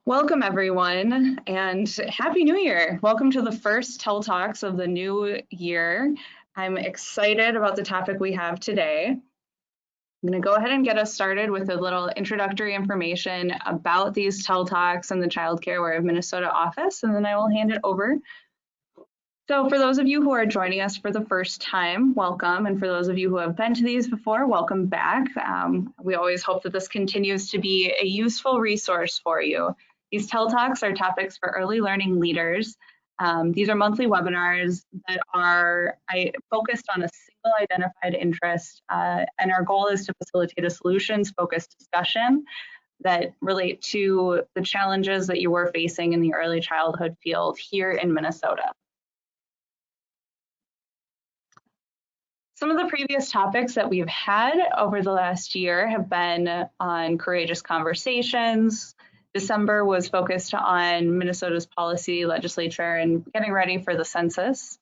Welcome, everyone, and Happy New Year. Welcome to the first Tell Talks of the new year. I'm excited about the topic we have today. I'm going to go ahead and get us started with a little introductory information about these Tell Talks and the Child Care Aware of Minnesota office, and then I will hand it over. So for those of you who are joining us for the first time, welcome. And for those of you who have been to these before, welcome back. We always hope that this continues to be a useful resource for you. These Tell Talks are topics for early learning leaders. These are monthly webinars that are focused on a single identified interest, and our goal is to facilitate a solutions-focused discussion that relate to the challenges that you were facing in the early childhood field here in Minnesota. Some of the previous topics that we've had over the last year have been on courageous conversations. December was focused on Minnesota's policy, legislature, and getting ready for the census.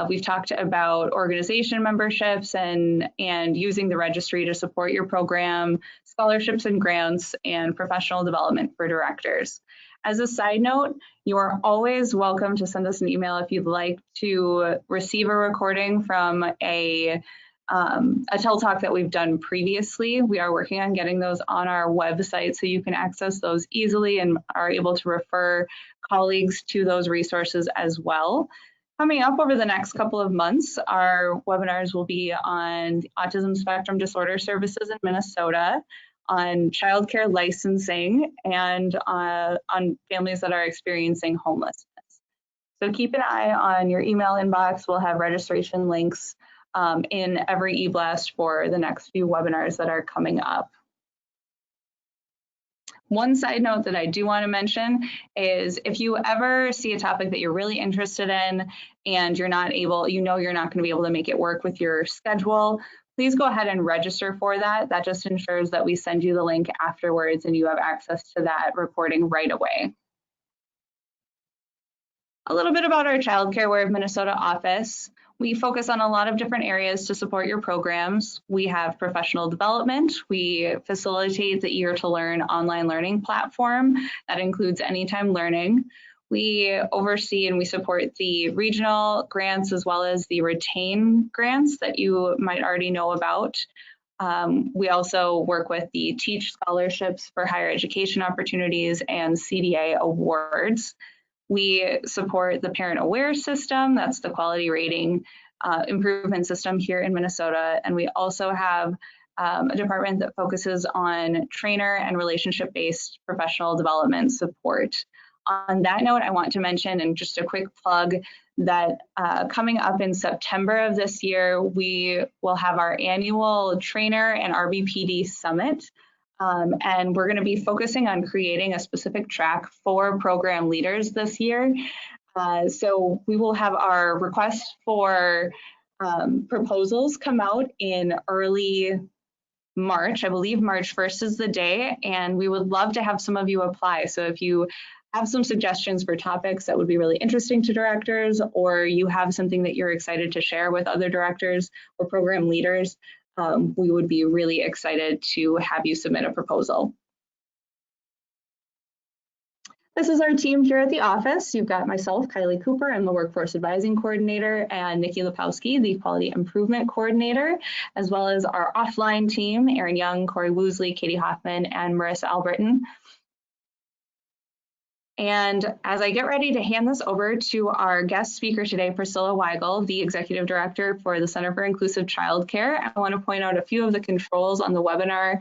We've talked about organization memberships and using the registry to support your program, scholarships and grants, and professional development for directors. As a side note, you are always welcome to send us an email if you'd like to receive a recording from a Tell Talk that we've done previously. We are working on getting those on our website so you can access those easily and are able to refer colleagues to those resources as well. Coming up over the next couple of months, our webinars will be on autism spectrum disorder services in Minnesota, on childcare licensing, and on families that are experiencing homelessness. So keep an eye on your email inbox. We'll have registration links in every e-blast for the next few webinars that are coming up. One side note that I do want to mention is if you ever see a topic that you're really interested in and you're not able, you're not going to be able to make it work with your schedule, please go ahead and register for that. That just ensures that we send you the link afterwards and you have access to that recording right away. A little bit about our Child Care Aware of Minnesota office. We focus on a lot of different areas to support your programs. We have professional development. We facilitate the Ear to Learn online learning platform. That includes Anytime Learning. We oversee and we support the regional grants as well as the retain grants that you might already know about. We also work with the Teach scholarships for higher education opportunities and CDA awards. We support the Parent Aware system, that's the quality rating improvement system here in Minnesota. And we also have a department that focuses on trainer and relationship-based professional development support. On that note, I want to mention, and just a quick plug, that coming up in September of this year, we will have our annual trainer and RBPD summit. And we're going to be focusing on creating a specific track for program leaders this year. So we will have our request for proposals come out in early March. I believe March 1st is the day, and we would love to have some of you apply. So if you have some suggestions for topics that would be really interesting to directors, or you have something that you're excited to share with other directors or program leaders, we would be really excited to have you submit a proposal. This is our team here at the office. You've got myself, Kylie Cooper, I'm the Workforce Advising Coordinator, and Nikki Lepowski, the Quality Improvement Coordinator, as well as our offline team, Erin Young, Corey Woosley, Katie Hoffman, and Marissa Albritton. And as I get ready to hand this over to our guest speaker today, Priscilla Weigel, the Executive Director for the Center for Inclusive Childcare, I want to point out a few of the controls on the webinar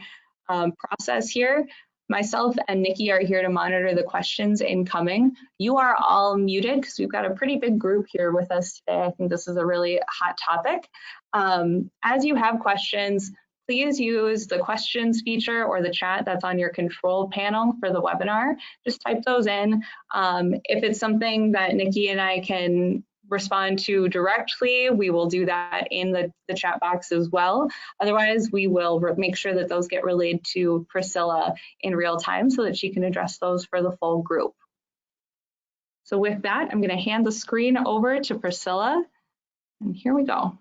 process here. Myself and Nikki are here to monitor the questions incoming. You are all muted because we've got a pretty big group here with us today. I think this is a really hot topic. As you have questions, please use the questions feature or the chat that's on your control panel for the webinar. Just type those in. If it's something that Nikki and I can respond to directly, we will do that in the chat box as well. Otherwise, we will make sure that those get relayed to Priscilla in real time so that she can address those for the full group. So with that, I'm going to hand the screen over to Priscilla, and here we go.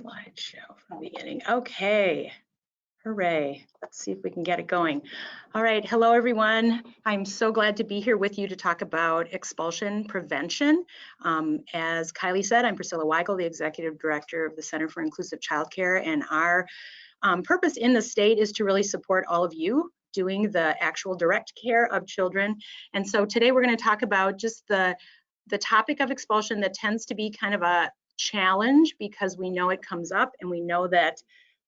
slideshow from the beginning. Okay, hooray. Let's see if we can get it going. All right, hello everyone. I'm so glad to be here with you to talk about expulsion prevention. As Kylie said, I'm Priscilla Weigel, the Executive Director of the Center for Inclusive Childcare, and our purpose in the state is to really support all of you doing the actual direct care of children. And so today we're going to talk about just the topic of expulsion that tends to be kind of a challenge because we know it comes up and we know that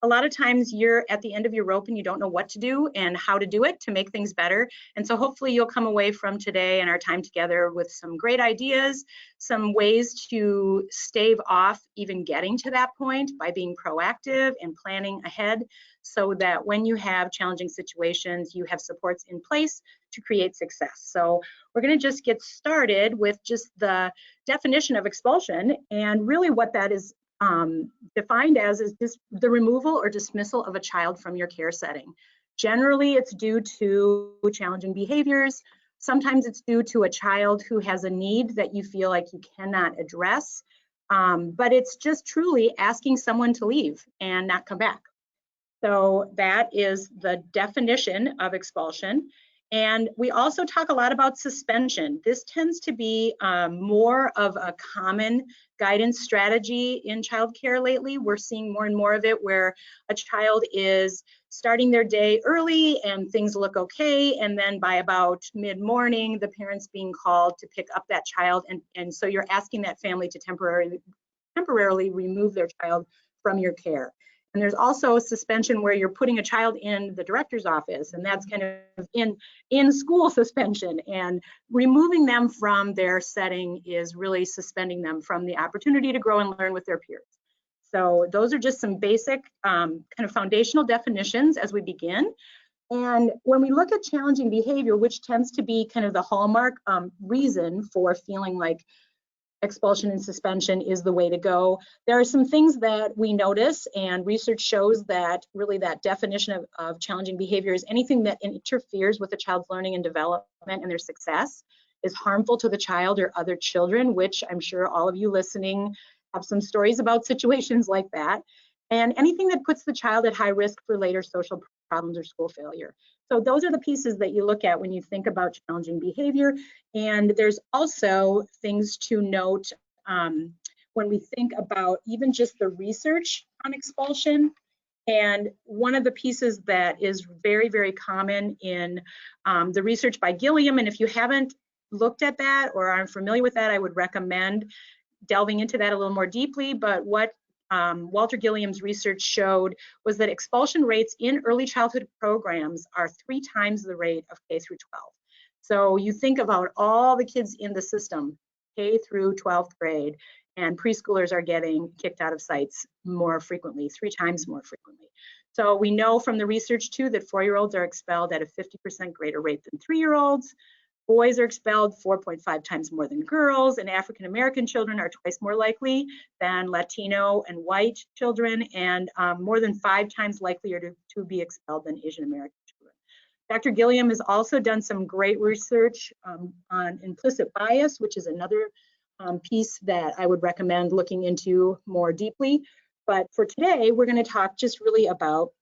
a lot of times you're at the end of your rope and you don't know what to do and how to do it to make things better. And so hopefully you'll come away from today and our time together with some great ideas, some ways to stave off even getting to that point by being proactive and planning ahead so that when you have challenging situations, you have supports in place to create success. So we're going to just get started with just the definition of expulsion, and really what that is defined as is just the removal or dismissal of a child from your care setting. Generally, it's due to challenging behaviors. Sometimes it's due to a child who has a need that you feel like you cannot address, but it's just truly asking someone to leave and not come back. So that is the definition of expulsion. And we also talk a lot about suspension. This tends to be more of a common guidance strategy in childcare lately. We're seeing more and more of it where a child is starting their day early and things look okay, and then by about mid-morning, the parent's being called to pick up that child, and so you're asking that family to temporarily remove their child from your care. And there's also a suspension where you're putting a child in the director's office, and that's kind of in school suspension, and removing them from their setting is really suspending them from the opportunity to grow and learn with their peers. So those are just some basic kind of foundational definitions as we begin. And when we look at challenging behavior, which tends to be kind of the hallmark reason for feeling like expulsion and suspension is the way to go, there are some things that we notice, and research shows that really that definition of challenging behavior is anything that interferes with a child's learning and development and their success, is harmful to the child or other children, which I'm sure all of you listening have some stories about situations like that, and anything that puts the child at high risk for later social problems or school failure. So those are the pieces that you look at when you think about challenging behavior. And there's also things to note when we think about even just the research on expulsion. And one of the pieces that is very, very common in the research by Gilliam, and if you haven't looked at that or aren't familiar with that, I would recommend delving into that a little more deeply. But what Walter Gilliam's research showed was that expulsion rates in early childhood programs are 3 times the rate of K through 12. So you think about all the kids in the system, K through 12th grade, and preschoolers are getting kicked out of sites more frequently, 3 times more frequently. So we know from the research too that 4-year-olds are expelled at a 50% greater rate than 3-year-olds. Boys are expelled 4.5 times more than girls, and African American children are twice more likely than Latino and white children, and more than 5 times likelier to be expelled than Asian American children. Dr. Gilliam has also done some great research on implicit bias, which is another piece that I would recommend looking into more deeply. But for today, we're going to talk just really about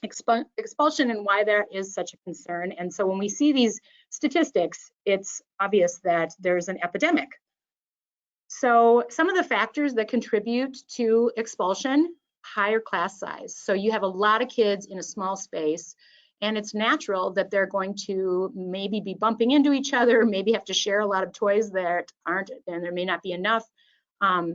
expulsion and why that is such a concern. And so when we see these statistics, it's obvious that there's an epidemic. So some of the factors that contribute to expulsion: higher class size. So you have a lot of kids in a small space, and it's natural that they're going to maybe be bumping into each other, maybe have to share a lot of toys that aren't, and there may not be enough.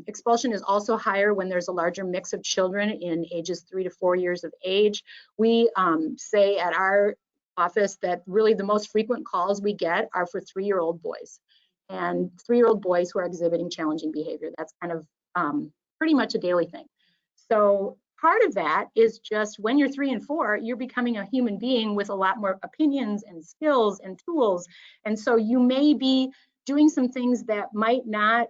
Expulsion is also higher when there's a larger mix of children in ages 3 to 4 years of age. We say at our office that really the most frequent calls we get are for 3-year-old boys, and 3-year-old boys who are exhibiting challenging behavior. That's kind of pretty much a daily thing. So part of that is just when you're 3 and 4, you're becoming a human being with a lot more opinions and skills and tools. And so you may be doing some things that might not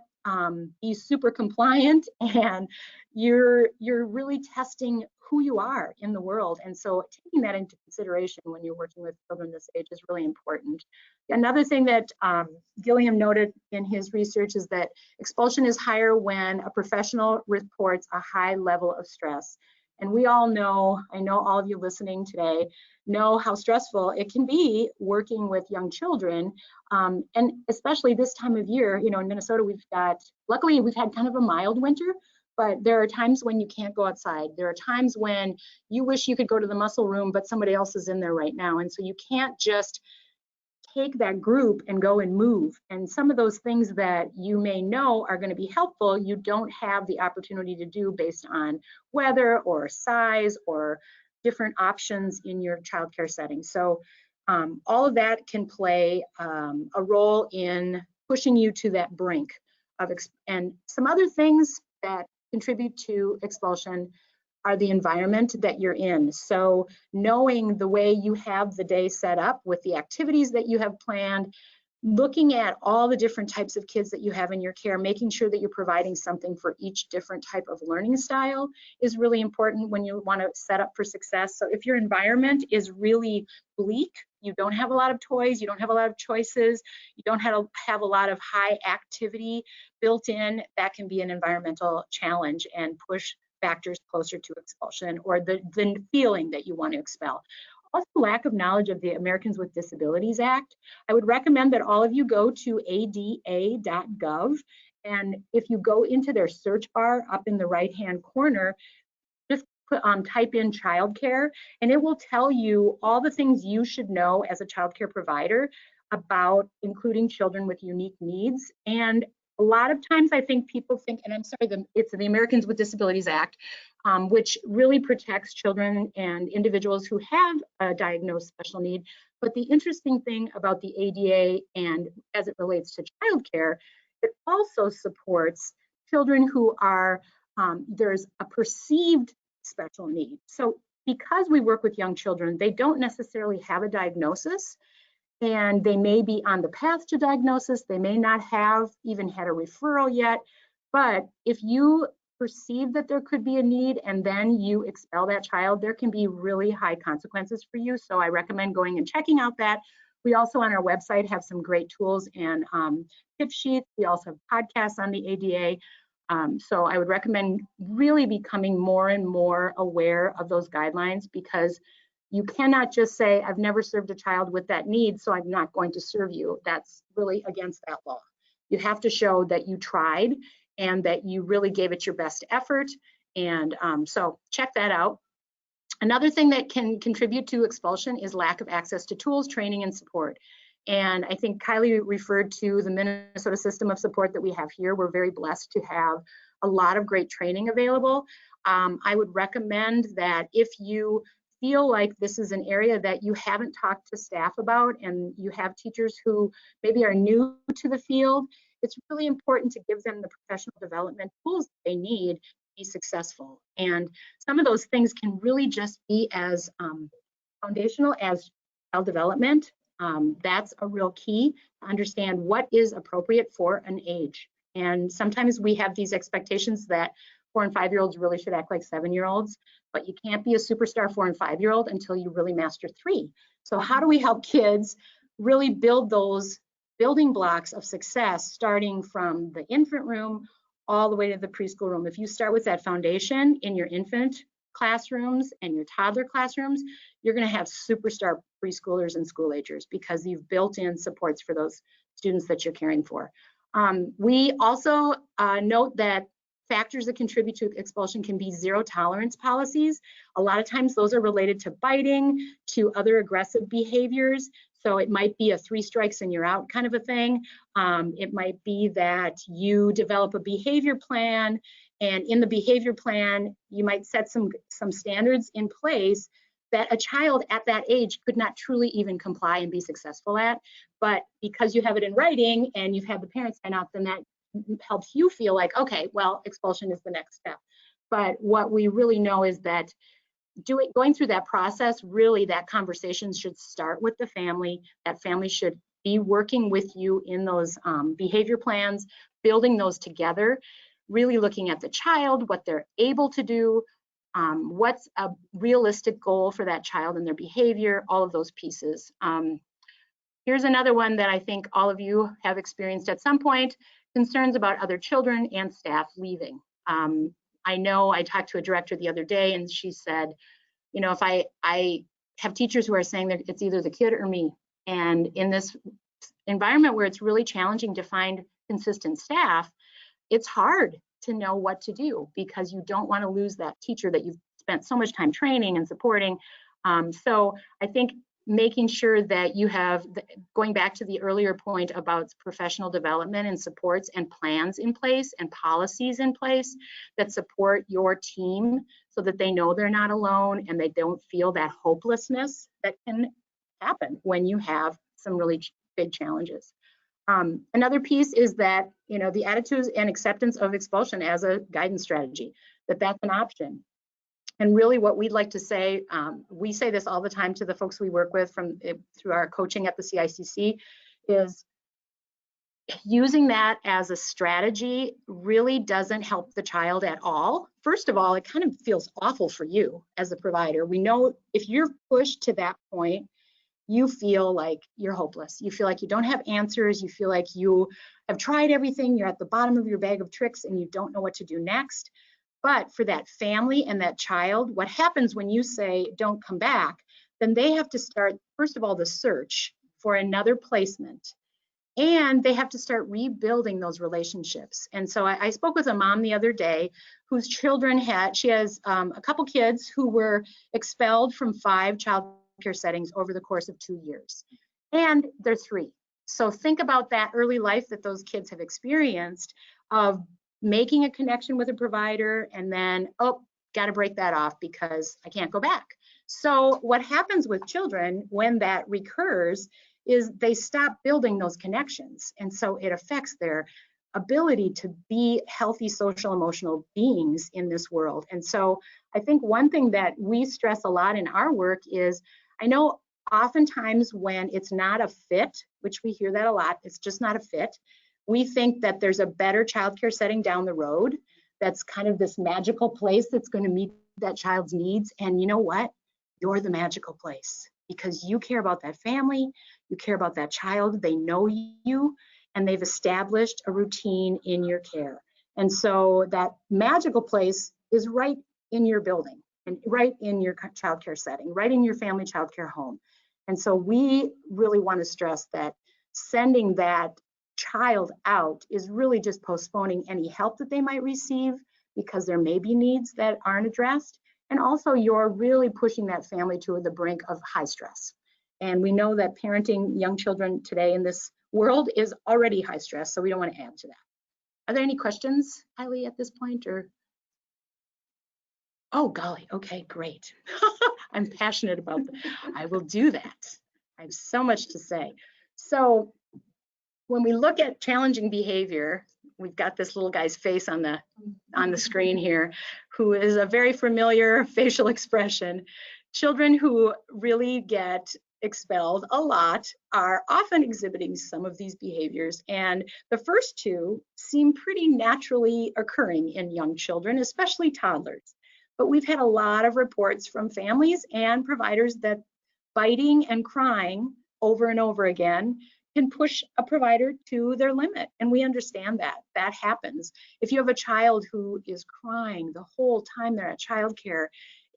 be super compliant, and you're really testing who you are in the world. And so taking that into consideration when you're working with children this age is really important. Another thing that Gilliam noted in his research is that expulsion is higher when a professional reports a high level of stress. And we all know, I know all of you listening today know how stressful it can be working with young children. And especially this time of year, you know, in Minnesota, luckily we've had kind of a mild winter, but there are times when you can't go outside. There are times when you wish you could go to the muscle room, but somebody else is in there right now. And so you can't just take that group and go and move. And some of those things that you may know are going to be helpful, you don't have the opportunity to do based on weather or size or different options in your childcare setting. So all of that can play a role in pushing you to that brink of, and some other things that contribute to expulsion are the environment that you're in. So knowing the way you have the day set up with the activities that you have planned, looking at all the different types of kids that you have in your care, making sure that you're providing something for each different type of learning style is really important when you want to set up for success. So if your environment is really bleak, you don't have a lot of toys, you don't have a lot of choices, you don't have a lot of high activity built in, that can be an environmental challenge and push factors closer to expulsion or the feeling that you want to expel. Also, lack of knowledge of the Americans with Disabilities Act. I would recommend that all of you go to ada.gov, and if you go into their search bar up in the right-hand corner, just type in childcare, and it will tell you all the things you should know as a childcare provider about including children with unique needs. And a lot of times I think people think, and I'm sorry, it's the Americans with Disabilities Act, which really protects children and individuals who have a diagnosed special need. But the interesting thing about the ADA, and as it relates to childcare, it also supports children who are, there's a perceived special need. So because we work with young children, they don't necessarily have a diagnosis, and they may be on the path to diagnosis. They may not have even had a referral yet. But if you perceive that there could be a need and then you expel that child, there can be really high consequences for you. So I recommend going and checking out that. We also on our website have some great tools and tip sheets. We also have podcasts on the ADA. So I would recommend really becoming more and more aware of those guidelines, because you cannot just say, I've never served a child with that need, so I'm not going to serve you. That's really against that law. You have to show that you tried and that you really gave it your best effort. And so check that out. Another thing that can contribute to expulsion is lack of access to tools, training, and support. And I think Kylie referred to the Minnesota system of support that we have here. We're very blessed to have a lot of great training available. I would recommend that if you feel like this is an area that you haven't talked to staff about and you have teachers who maybe are new to the field, it's really important to give them the professional development tools they need to be successful. And some of those things can really just be as foundational as child development. That's a real key to understand what is appropriate for an age. And sometimes we have these expectations that 4- and 5-year-olds really should act like 7-year-olds, but you can't be a superstar 4- and 5-year-old until you really master 3. So how do we help kids really build those building blocks of success, starting from the infant room all the way to the preschool room? If you start with that foundation in your infant classrooms and your toddler classrooms, you're going to have superstar preschoolers and school agers because you've built in supports for those students that you're caring for. We also note that factors that contribute to expulsion can be zero tolerance policies. A lot of times those are related to biting, to other aggressive behaviors. So it might be a 3 strikes and you're out kind of a thing. It might be that you develop a behavior plan, and in the behavior plan, you might set some standards in place that a child at that age could not truly even comply and be successful at. But because you have it in writing and you've had the parents sign off, then that helps you feel like, okay, well, expulsion is the next step. But what we really know is that going through that process, really that conversation should start with the family. That family should be working with you in those behavior plans, building those together, really looking at the child, what they're able to do, What's a realistic goal for that child and their behavior, all of those pieces. Here's another one that I think all of you have experienced at some point, concerns about other children and staff leaving. I know I talked to a director the other day and she said, you know, if I have teachers who are saying that it's either the kid or me. And in this environment where it's really challenging to find consistent staff, it's hard to know what to do because you don't want to lose that teacher that you've spent so much time training and supporting. So I think making sure that you have, going back to the earlier point about professional development and supports and plans in place and policies in place that support your team so that they know they're not alone and they don't feel that hopelessness that can happen when you have some really big challenges. Another piece is that, you know, the attitudes and acceptance of expulsion as a guidance strategy, that's an option. And really what we'd like to say, we say this all the time to the folks we work with through our coaching at the CICC, is using that as a strategy really doesn't help the child at all. First of all, it kind of feels awful for you as a provider. We know if you're pushed to that point, you feel like you're hopeless. You feel like you don't have answers. You feel like you have tried everything. You're at the bottom of your bag of tricks and you don't know what to do next. But for that family and that child, what happens when you say, don't come back, then they have to start, first of all, the search for another placement. And they have to start rebuilding those relationships. And so I spoke with a mom the other day whose children she has a couple kids who were expelled from 5 child care settings over the course of 2 years. And they're 3. So think about that early life that those kids have experienced of making a connection with a provider and then, oh, got to break that off because I can't go back. So what happens with children when that recurs is they stop building those connections. And so it affects their ability to be healthy social emotional beings in this world. And so I think one thing that we stress a lot in our work is, I know oftentimes when it's not a fit, which we hear that a lot, it's just not a fit. We think that there's a better childcare setting down the road that's kind of this magical place that's going to meet that child's needs. And you know what? You're the magical place because you care about that family, you care about that child, they know you, and they've established a routine in your care. And so that magical place is right in your building and right in your childcare setting, right in your family childcare home. And so we really want to stress that sending that child out is really just postponing any help that they might receive because there may be needs that aren't addressed. And also you're really pushing that family to the brink of high stress. And we know that parenting young children today in this world is already high stress, so we don't want to add to that. Are there any questions, Eileen, at this point? Or oh, golly, okay, great. I'm passionate about that. I will do that. I have so much to say. So when we look at challenging behavior, we've got this little guy's face on the screen here, who is a very familiar facial expression. Children who really get expelled a lot are often exhibiting some of these behaviors. And the first 2 seem pretty naturally occurring in young children, especially toddlers. But we've had a lot of reports from families and providers that biting and crying over and over again can push a provider to their limit. And we understand that. That happens. If you have a child who is crying the whole time they're at childcare,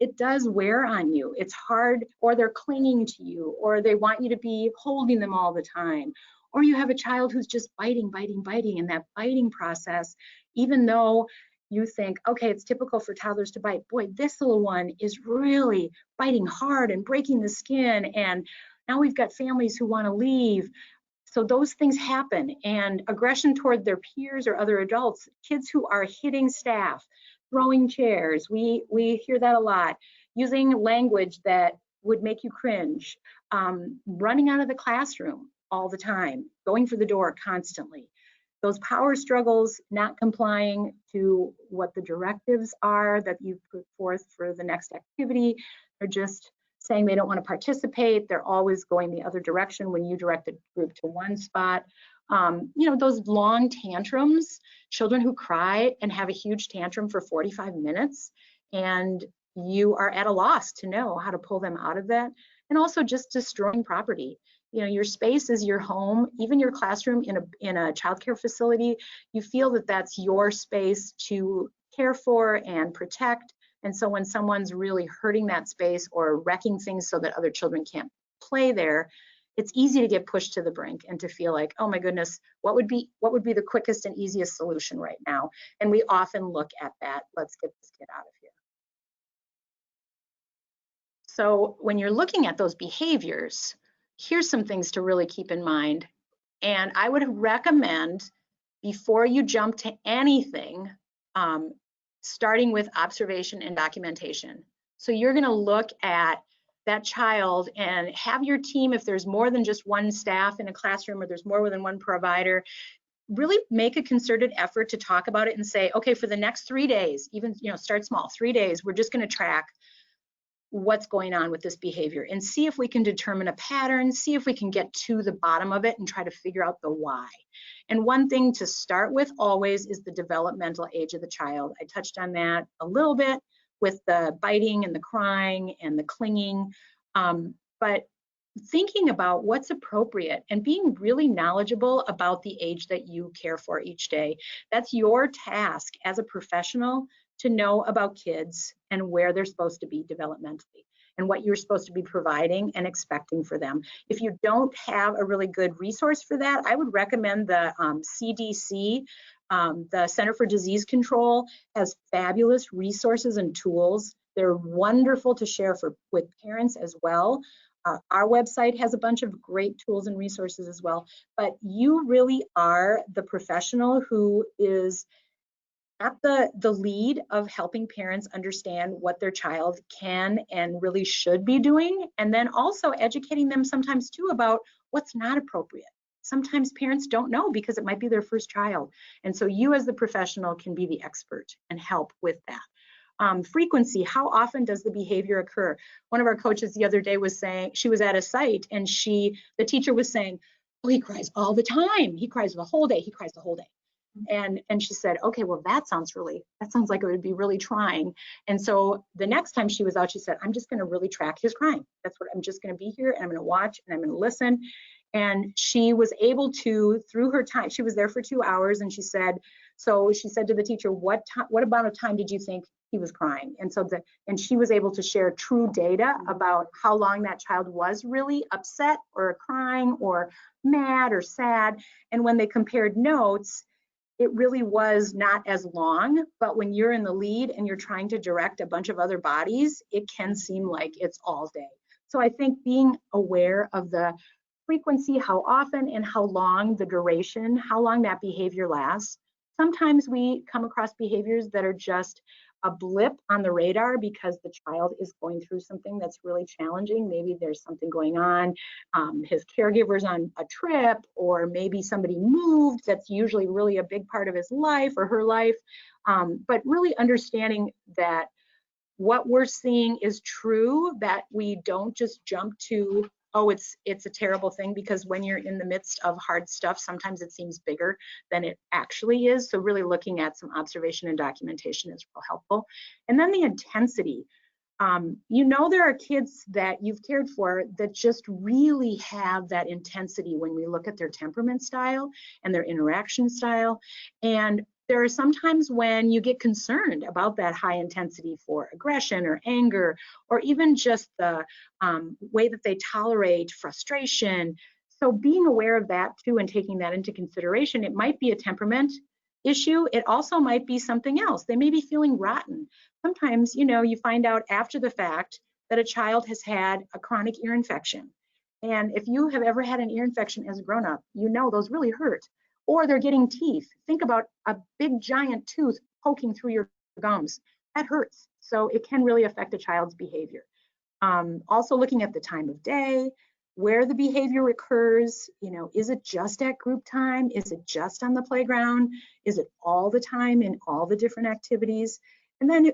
it does wear on you. It's hard, or they're clinging to you, or they want you to be holding them all the time. Or you have a child who's just biting, and that biting process, even though you think, okay, it's typical for toddlers to bite, boy, this little one is really biting hard and breaking the skin. And now we've got families who want to leave. So those things happen, and aggression toward their peers or other adults, kids who are hitting staff, throwing chairs, we hear that a lot, using language that would make you cringe, running out of the classroom all the time, going for the door constantly. Those power struggles, not complying to what the directives are that you put forth for the next activity, they're just saying they don't want to participate. They're always going the other direction when you direct a group to one spot. You know, those long tantrums, children who cry and have a huge tantrum for 45 minutes and you are at a loss to know how to pull them out of that. And also just destroying property. You know, your space is your home, even your classroom in a childcare facility, you feel that that's your space to care for and protect. And so when someone's really hurting that space or wrecking things so that other children can't play there, it's easy to get pushed to the brink and to feel like, oh my goodness, what would be the quickest and easiest solution right now? And we often look at that, let's get this kid out of here. So when you're looking at those behaviors, here's some things to really keep in mind. And I would recommend, before you jump to anything, starting with observation and documentation. So you're going to look at that child and have your team, if there's more than just one staff in a classroom or there's more than one provider, really make a concerted effort to talk about it and say, okay, for the next 3 days, even, you know, start small, 3 days, we're just going to track what's going on with this behavior and see if we can determine a pattern, see if we can get to the bottom of it and try to figure out the why. And one thing to start with always is the developmental age of the child. I touched on that a little bit with the biting and the crying and the clinging, but thinking about what's appropriate and being really knowledgeable about the age that you care for each day. That's your task as a professional, to know about kids and where they're supposed to be developmentally and what you're supposed to be providing and expecting for them. If you don't have a really good resource for that, I would recommend the CDC, the Center for Disease Control has fabulous resources and tools. They're wonderful to share with parents as well. Our website has a bunch of great tools and resources as well, but you really are the professional who is at the lead of helping parents understand what their child can and really should be doing, and then also educating them sometimes too about what's not appropriate. Sometimes parents don't know because it might be their first child, and so you as the professional can be the expert and help with that. Frequency, how often does the behavior occur? One of our coaches the other day was saying, she was at a site and the teacher was saying, oh, he cries all the time. He cries the whole day. He cries the whole day. And she said, okay, well, that sounds like it would be really trying. And so the next time she was out, she said, I'm just going to really track his crying. That's what I'm just going to be here and I'm going to watch and I'm going to listen. And she was able to, through her time, she was there for 2 hours, and she said to the teacher, what amount of time did you think he was crying? And so she was able to share true data about how long that child was really upset or crying or mad or sad. And when they compared notes, it really was not as long, but when you're in the lead and you're trying to direct a bunch of other bodies, it can seem like it's all day. So I think being aware of the frequency, how often and how long the duration, how long that behavior lasts. Sometimes we come across behaviors that are just a blip on the radar because the child is going through something that's really challenging. Maybe there's something going on, his caregiver's on a trip, or maybe somebody moved. That's usually really a big part of his life or her life. But really understanding that what we're seeing is true, that we don't just jump to, oh, it's a terrible thing, because when you're in the midst of hard stuff, sometimes it seems bigger than it actually is. So really looking at some observation and documentation is real helpful. And then the intensity. There are kids that you've cared for that just really have that intensity when we look at their temperament style and their interaction style. And there are some times when you get concerned about that high intensity for aggression or anger, or even just the way that they tolerate frustration. So being aware of that too and taking that into consideration, it might be a temperament issue. It also might be something else. They may be feeling rotten. Sometimes, you find out after the fact that a child has had a chronic ear infection. And if you have ever had an ear infection as a grown-up, those really hurt. Or they're getting teeth. Think about a big giant tooth poking through your gums. That hurts. So it can really affect a child's behavior. Also looking at the time of day, where the behavior occurs, is it just at group time? Is it just on the playground? Is it all the time in all the different activities? And then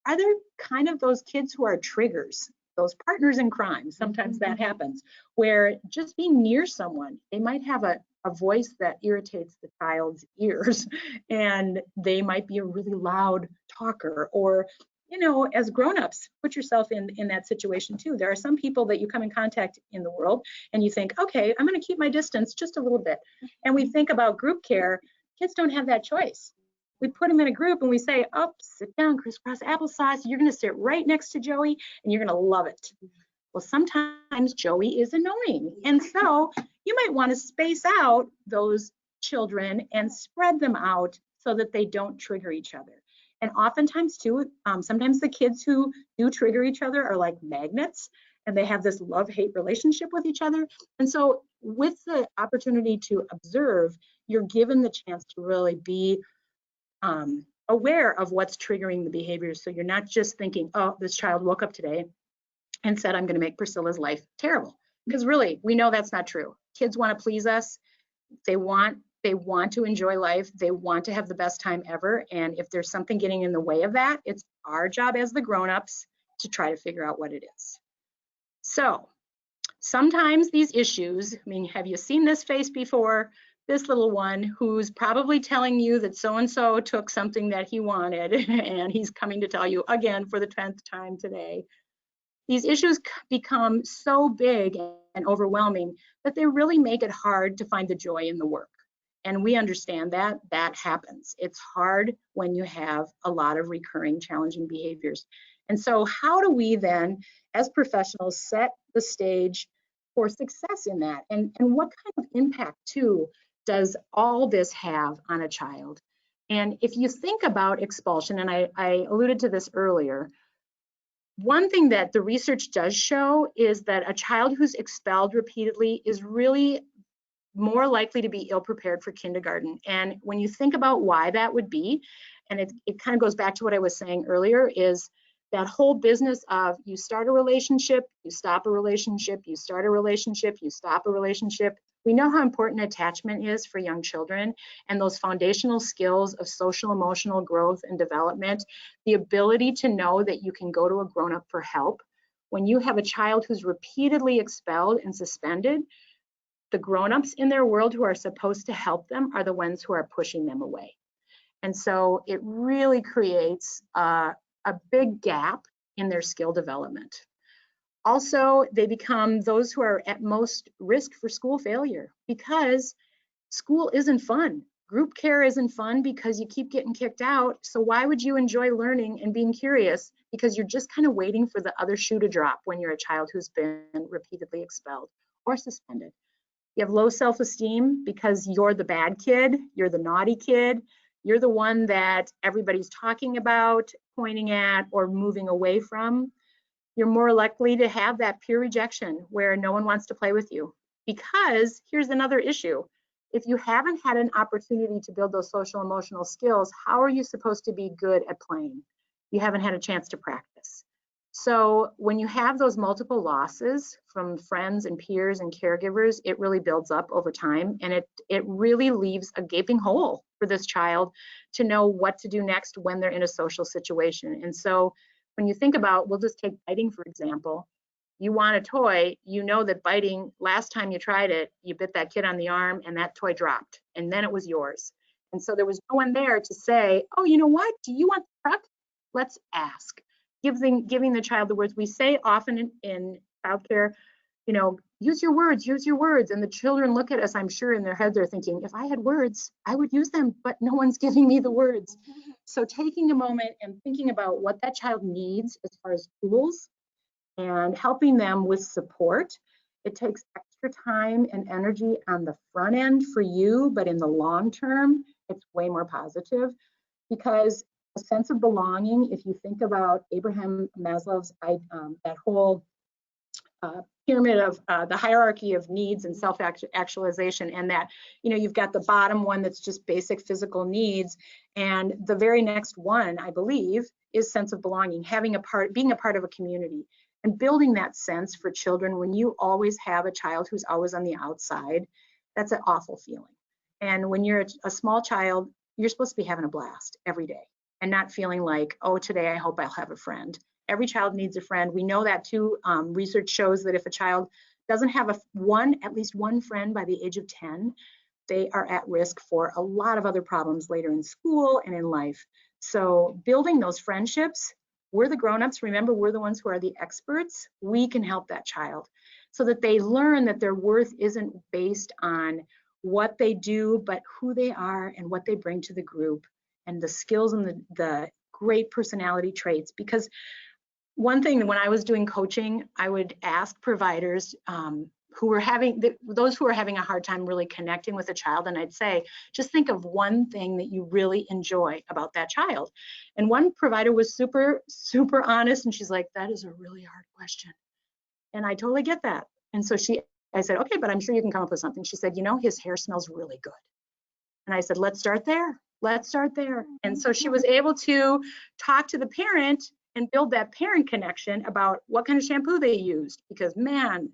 are there kind of those kids who are triggers, those partners in crime? Sometimes that happens, where just being near someone, they might have a voice that irritates the child's ears, and they might be a really loud talker, or you know, as grown-ups, put yourself in that situation too. There are some people that you come in contact in the world and you think, okay, I'm going to keep my distance just a little bit. And we think about group care. Kids don't have that choice. We put them in a group and we say, oh, sit down, crisscross applesauce. You're going to sit right next to Joey and you're going to love it. Well, sometimes Joey is annoying. And so you might want to space out those children and spread them out so that they don't trigger each other. And oftentimes too, sometimes the kids who do trigger each other are like magnets and they have this love-hate relationship with each other. And so with the opportunity to observe, you're given the chance to really be aware of what's triggering the behaviors. So you're not just thinking, oh, this child woke up today and said, I'm going to make Priscilla's life terrible. Because really, we know that's not true. Kids want to please us. They want to enjoy life. They want to have the best time ever. And if there's something getting in the way of that, it's our job as the grown-ups to try to figure out what it is. So sometimes these issues, I mean, have you seen this face before? This little one who's probably telling you that so-and-so took something that he wanted and he's coming to tell you again for the 10th time today. These issues become so big and overwhelming that they really make it hard to find the joy in the work. And we understand that that happens. It's hard when you have a lot of recurring challenging behaviors. And so how do we then, as professionals, set the stage for success in that? And what kind of impact, too, does all this have on a child? And if you think about expulsion, and I alluded to this earlier, one thing that the research does show is that a child who's expelled repeatedly is really more likely to be ill prepared for kindergarten. And when you think about why that would be, and it kind of goes back to what I was saying earlier, is that whole business of you start a relationship, you stop a relationship, you start a relationship, you stop a relationship. We know how important attachment is for young children, and those foundational skills of social emotional growth and development, the ability to know that you can go to a grown-up for help. When you have a child who's repeatedly expelled and suspended, the grown-ups in their world who are supposed to help them are the ones who are pushing them away. And so it really creates a big gap in their skill development. Also, they become those who are at most risk for school failure because school isn't fun. Group care isn't fun because you keep getting kicked out. So why would you enjoy learning and being curious? Because you're just kind of waiting for the other shoe to drop when you're a child who's been repeatedly expelled or suspended. You have low self-esteem because you're the bad kid, you're the naughty kid, you're the one that everybody's talking about, pointing at, or moving away from. You're more likely to have that peer rejection where no one wants to play with you. Because here's another issue. If you haven't had an opportunity to build those social emotional skills, how are you supposed to be good at playing? You haven't had a chance to practice. So when you have those multiple losses from friends and peers and caregivers, it really builds up over time, and it really leaves a gaping hole for this child to know what to do next when they're in a social situation. And so when you think about, we'll just take biting, for example. You want a toy, you know that biting, last time you tried it, you bit that kid on the arm and that toy dropped, and then it was yours. And so there was no one there to say, oh, you know what, do you want the truck? Let's ask. Giving the child the words. We say often in childcare, you know, use your words, use your words. And the children look at us, I'm sure in their heads they're thinking, if I had words, I would use them, but no one's giving me the words. So taking a moment and thinking about what that child needs as far as tools and helping them with support. It takes extra time and energy on the front end for you, but in the long term, it's way more positive because a sense of belonging, if you think about Abraham Maslow's, that whole pyramid of the hierarchy of needs and self-actualization, and that, you know, you've got the bottom one that's just basic physical needs, and the very next one, I believe, is sense of belonging, being a part of a community, and building that sense for children. When you always have a child who's always on the outside, that's an awful feeling. And when you're a small child, you're supposed to be having a blast every day and not feeling like, oh, today I hope I'll have a friend. Every child needs a friend. We know that too. Research shows that if a child doesn't have at least one friend by the age of 10, they are at risk for a lot of other problems later in school and in life. So building those friendships We're the grown-ups. Remember, we're the ones who are the experts. We can help that child so that they learn that their worth isn't based on what they do, but who they are and what they bring to the group and the skills and the great personality traits. Because one thing, when I was doing coaching, I would ask providers who were having, those who are having a hard time really connecting with a child, and I'd say, just think of one thing that you really enjoy about that child. And one provider was super, super honest, and she's like, that is a really hard question. And I totally get that. And so I said, okay, but I'm sure you can come up with something. She said, you know, his hair smells really good. And I said, let's start there. Let's start there. And so she was able to talk to the parent and build that parent connection about what kind of shampoo they used, because man,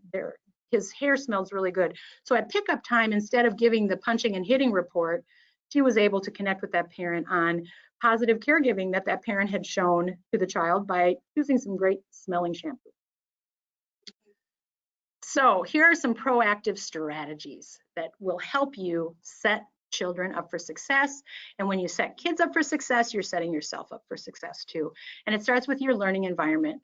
his hair smells really good. So at pickup time, instead of giving the punching and hitting report, she was able to connect with that parent on positive caregiving that parent had shown to the child by using some great smelling shampoo. So here are some proactive strategies that will help you set children up for success. And when you set kids up for success, you're setting yourself up for success too. And it starts with your learning environment.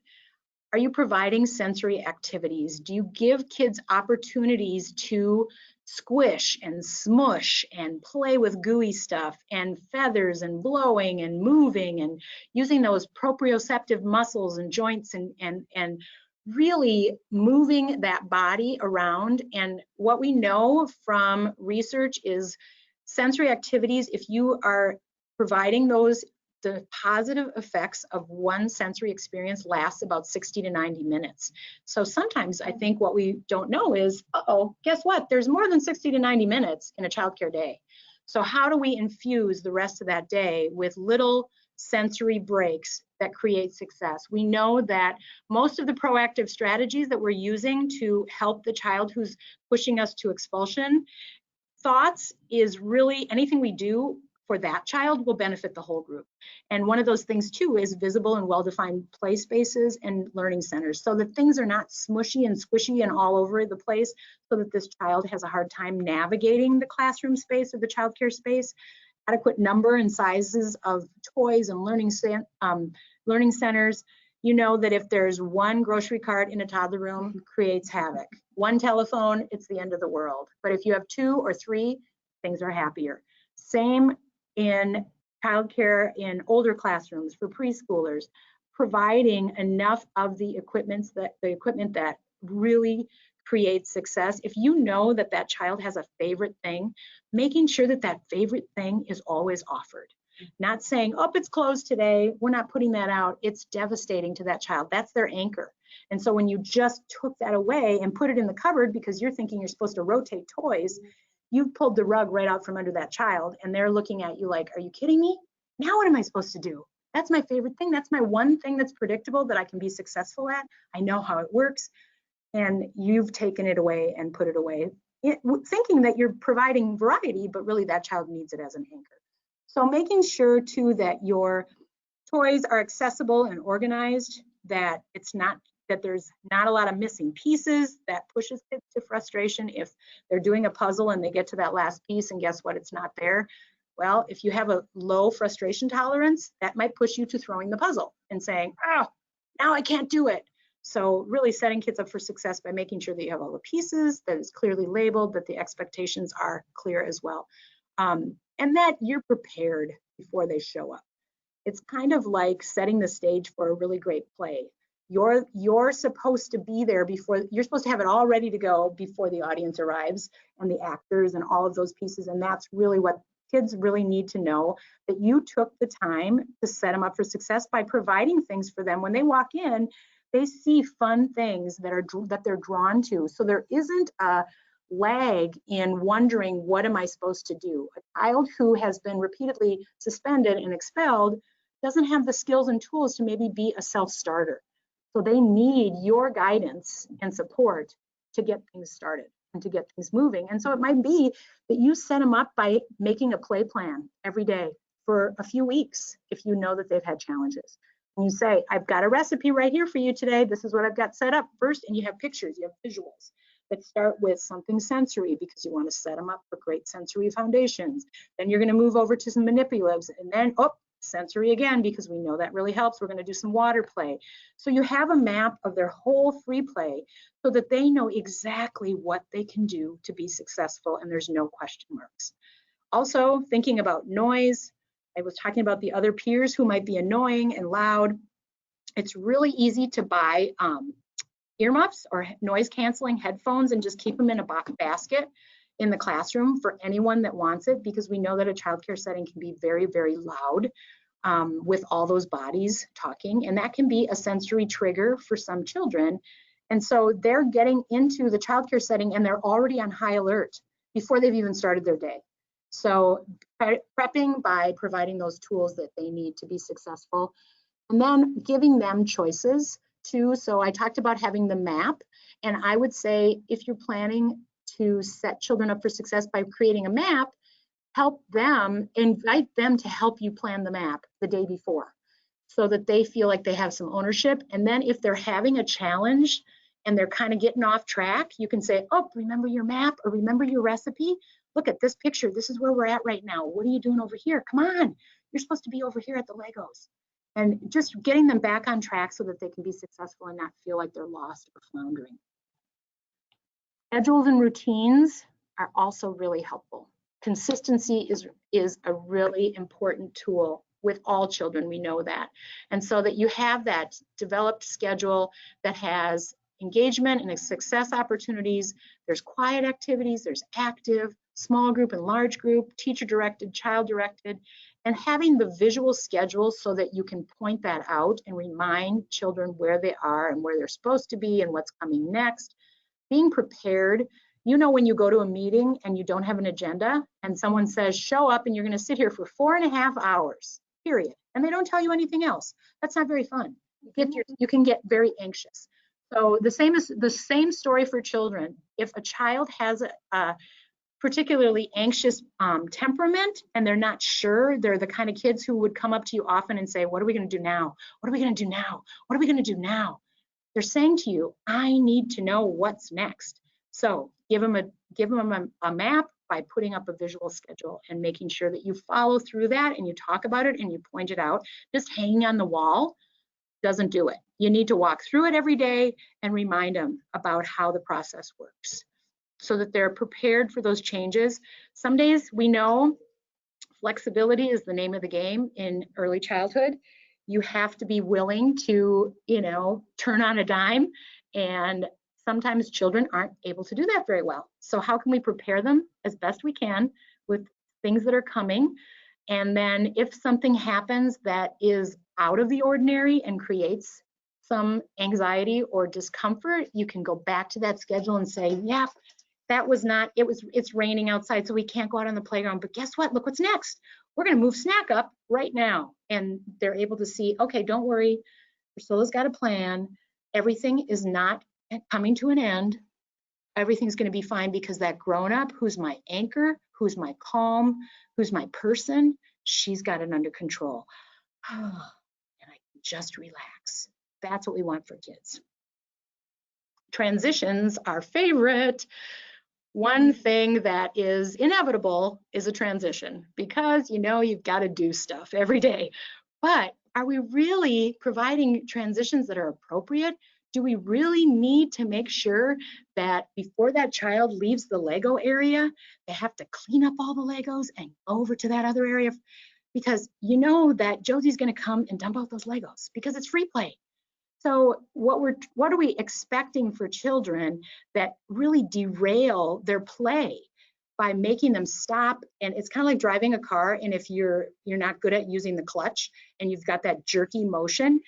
Are you providing sensory activities? Do you give kids opportunities to squish and smush and play with gooey stuff and feathers and blowing and moving and using those proprioceptive muscles and joints and really moving that body around? And what we know from research is sensory activities, if you are providing those, the positive effects of one sensory experience lasts about 60 to 90 minutes. So sometimes I think what we don't know is, uh-oh, guess what? There's more than 60 to 90 minutes in a childcare day. So how do we infuse the rest of that day with little sensory breaks that create success? We know that most of the proactive strategies that we're using to help the child who's pushing us to expulsion, thoughts is really anything we do for that child will benefit the whole group. And one of those things too is visible and well-defined play spaces and learning centers, so that things are not smushy and squishy and all over the place, so that this child has a hard time navigating the classroom space or the childcare space. Adequate number and sizes of toys and learning centers. You know that if there's one grocery cart in a toddler room, it creates havoc. One telephone, it's the end of the world. But if you have 2 or 3, things are happier. Same in childcare in older classrooms for preschoolers, providing enough of the equipment that really creates success. If you know that that child has a favorite thing, making sure that that favorite thing is always offered. Not saying, oh, it's closed today, we're not putting that out. It's devastating to that child. That's their anchor. And so when you just took that away and put it in the cupboard because you're thinking you're supposed to rotate toys, you've pulled the rug right out from under that child, and they're looking at you like, are you kidding me? Now what am I supposed to do? That's my favorite thing. That's my one thing that's predictable that I can be successful at. I know how it works. And you've taken it away and put it away, thinking that you're providing variety, but really that child needs it as an anchor. So making sure too that your toys are accessible and organized, that it's not, that there's not a lot of missing pieces that pushes kids to frustration. If they're doing a puzzle and they get to that last piece and guess what, it's not there. Well, if you have a low frustration tolerance, that might push you to throwing the puzzle and saying, oh, now I can't do it. So really setting kids up for success by making sure that you have all the pieces, that it's clearly labeled, that the expectations are clear as well. And that you're prepared before they show up. It's kind of like setting the stage for a really great play. You're supposed to be there before, you're supposed to have it all ready to go before the audience arrives and the actors and all of those pieces. And that's really what kids really need to know, that you took the time to set them up for success by providing things for them. When they walk in, they see fun things that they're drawn to. So there isn't a lag in wondering, what am I supposed to do? A child who has been repeatedly suspended and expelled doesn't have the skills and tools to maybe be a self-starter. So they need your guidance and support to get things started and to get things moving. And so it might be that you set them up by making a play plan every day for a few weeks if you know that they've had challenges. And you say, I've got a recipe right here for you today. This is what I've got set up first. And you have pictures, you have visuals that start with something sensory because you want to set them up for great sensory foundations. Then you're going to move over to some manipulatives. And then, oh, Sensory again, because we know that really helps. We're going to do some water play. So you have a map of their whole free play so that they know exactly what they can do to be successful and there's no question marks. Also, thinking about noise. I was talking about the other peers who might be annoying and loud. It's really easy to buy earmuffs or noise canceling headphones and just keep them in a basket in the classroom for anyone that wants it, because we know that a childcare setting can be very, very loud with all those bodies talking, and that can be a sensory trigger for some children. And so they're getting into the childcare setting and they're already on high alert before they've even started their day. So prepping by providing those tools that they need to be successful, and then giving them choices too. So I talked about having the map, and I would say if you're planning to set children up for success by creating a map, help them, invite them to help you plan the map the day before so that they feel like they have some ownership. And then if they're having a challenge and they're kind of getting off track, you can say, oh, remember your map or remember your recipe? Look at this picture. This is where we're at right now. What are you doing over here? Come on. You're supposed to be over here at the Legos. And just getting them back on track so that they can be successful and not feel like they're lost or floundering. Schedules and routines are also really helpful. Consistency is a really important tool with all children, we know that. And so that you have that developed schedule that has engagement and success opportunities, there's quiet activities, there's active, small group and large group, teacher directed, child directed, and having the visual schedule so that you can point that out and remind children where they are and where they're supposed to be and what's coming next. Being prepared. You know, when you go to a meeting and you don't have an agenda and someone says, show up and you're going to sit here for 4.5 hours, period. And they don't tell you anything else. That's not very fun. You can get very anxious. So the same story for children. If a child has a particularly anxious temperament and they're not sure, they're the kind of kids who would come up to you often and say, what are we going to do now? What are we going to do now? What are we going to do now? They're saying to you, I need to know what's next. So give them a map by putting up a visual schedule and making sure that you follow through that and you talk about it and you point it out. Just hanging on the wall doesn't do it. You need to walk through it every day and remind them about how the process works so that they're prepared for those changes. Some days we know flexibility is the name of the game in early childhood. You have to be willing to, turn on a dime, and sometimes children aren't able to do that very well. So how can we prepare them as best we can with things that are coming? And then if something happens that is out of the ordinary and creates some anxiety or discomfort, you can go back to that schedule and say, yeah, that was not, it's raining outside, so we can't go out on the playground, but guess what? Look what's next. We're going to move snack up right now. And they're able to see, okay, don't worry, Priscilla's got a plan. Everything is not coming to an end. Everything's going to be fine because that grown up who's my anchor, who's my calm, who's my person, she's got it under control. And I can just relax. That's what we want for kids. Transitions, our favorite. One thing that is inevitable is a transition because you've got to do stuff every day. But are we really providing transitions that are appropriate? Do we really need to make sure that before that child leaves the Lego area, they have to clean up all the Legos and go over to that other area? Because you know that Josie's going to come and dump out those Legos because it's free play. So what are we expecting for children that really derail their play by making them stop? And it's kind of like driving a car, and if you're not good at using the clutch and you've got that jerky motion,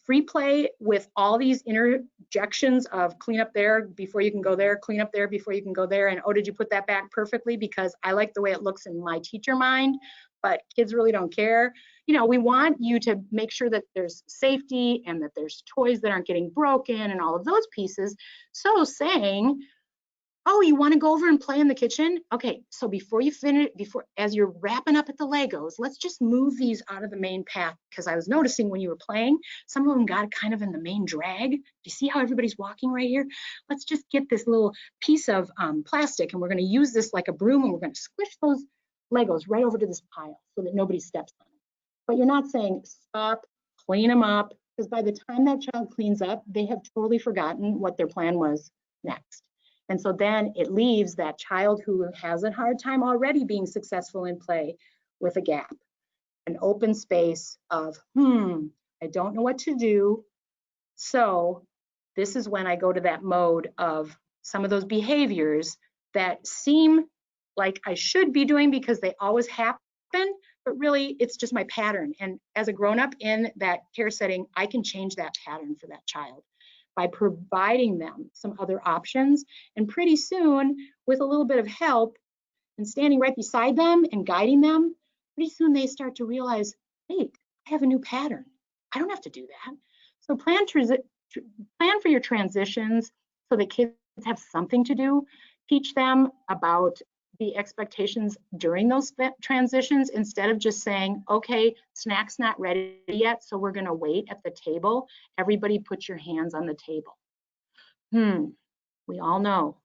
free play with all these interjections of clean up there before you can go there, clean up there before you can go there, and oh, did you put that back perfectly because I like the way it looks in my teacher mind, but kids really don't care. We want you to make sure that there's safety and that there's toys that aren't getting broken and all of those pieces. So saying, oh, you want to go over and play in the kitchen? Okay, so before you finish, as you're wrapping up at the Legos, let's just move these out of the main path, because I was noticing when you were playing, some of them got kind of in the main drag. Do you see how everybody's walking right here? Let's just get this little piece of plastic, and we're going to use this like a broom, and we're going to squish those Legos right over to this pile so that nobody steps on them. but you're not saying stop, clean them up, because by the time that child cleans up, they have totally forgotten what their plan was next. And so then it leaves that child who has a hard time already being successful in play with a gap, an open space of, I don't know what to do. So this is when I go to that mode of some of those behaviors that seem like I should be doing because they always happen, but really it's just my pattern. And as a grown-up in that care setting, I can change that pattern for that child by providing them some other options. And pretty soon, with a little bit of help and standing right beside them and guiding them, pretty soon they start to realize, hey, I have a new pattern. I don't have to do that. So plan for your transitions so that kids have something to do. Teach them about the expectations during those transitions instead of just saying, okay, snack's not ready yet, so we're gonna wait at the table. Everybody put your hands on the table. We all know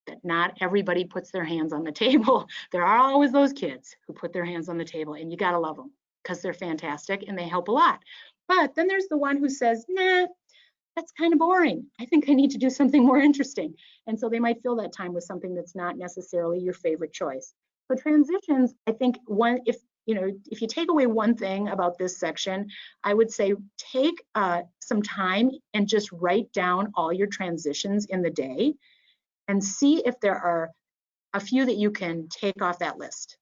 that not everybody puts their hands on the table. There are always those kids who put their hands on the table, and you gotta love them because they're fantastic and they help a lot. But then there's the one who says, nah, that's kind of boring. I think I need to do something more interesting. And so they might fill that time with something that's not necessarily your favorite choice. So transitions, I think if you take away one thing about this section, I would say take some time and just write down all your transitions in the day and see if there are a few that you can take off that list.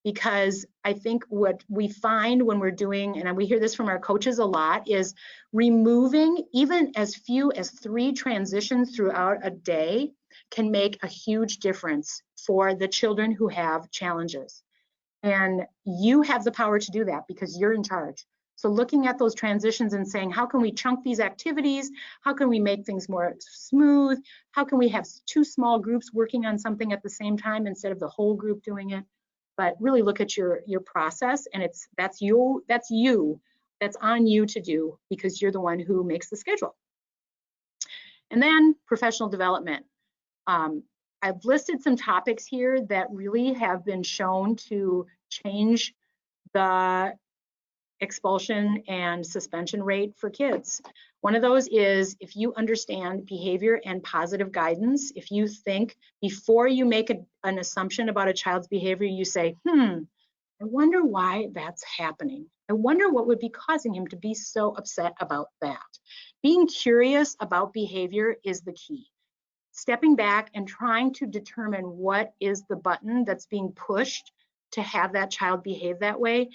Because I think what we find when we're doing, and we hear this from our coaches a lot, is removing even as few as 3 transitions throughout a day can make a huge difference for the children who have challenges. And you have the power to do that because you're in charge. So looking at those transitions and saying, how can we chunk these activities? How can we make things more smooth? How can we have 2 small groups working on something at the same time instead of the whole group doing it? But really look at your process, and that's on you to do because you're the one who makes the schedule. And then professional development. I've listed some topics here that really have been shown to change the expulsion and suspension rate for kids. One of those is if you understand behavior and positive guidance, if you think before you make an assumption about a child's behavior, you say, I wonder why that's happening. I wonder what would be causing him to be so upset about that. Being curious about behavior is the key. Stepping back and trying to determine what is the button that's being pushed to have that child behave that way.